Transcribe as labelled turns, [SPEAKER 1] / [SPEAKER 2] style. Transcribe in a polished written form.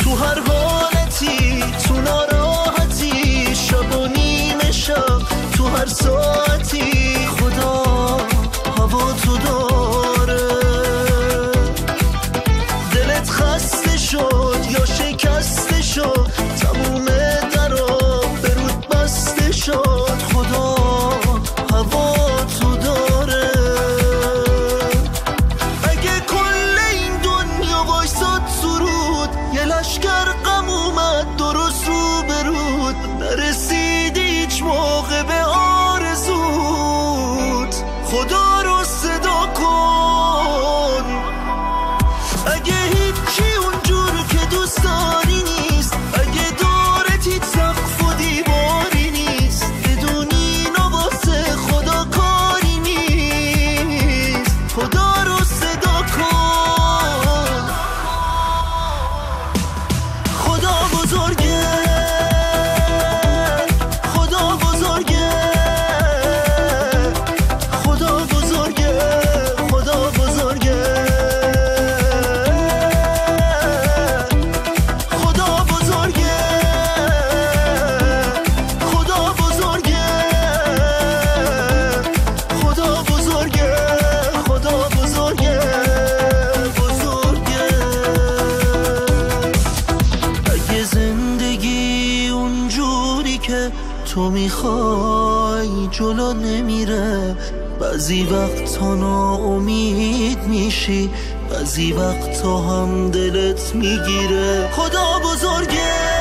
[SPEAKER 1] تو هر حالتی، تو ناراحتی، شب و نیمه شب، تو هر ساعتی، خدا هوا تو داره. دلت خسته شد یا شکسته شد، تموم درا به رود بسته شد، خدا هوا تو داره. اگه کل این دنیا وایساد سرود، یه لشکر غم اومد درست رو برود، نرسیدی هیچ موقع به آرزود، خدا رو صدا کن. اگه هیچی اونجور که دوست داری نیست، اگه دورت هیچ سقف و دیواری نیست، بدونی نواسه خدا کاری نیست، خدا رو صدا کن. خدا بزرگه، خدا بزرگه، خدا بزرگه، خدا بزرگه، خدا بزرگه، خدا بزرگه، خدا بزرگه، خدا بزرگه، بزرگه. اگه زندگی اونجوری که تو میخوای جلو نمیره، بعضی وقتا ناامید میشی، بعضی وقتا هم دلت میگیره، خدا بزرگه.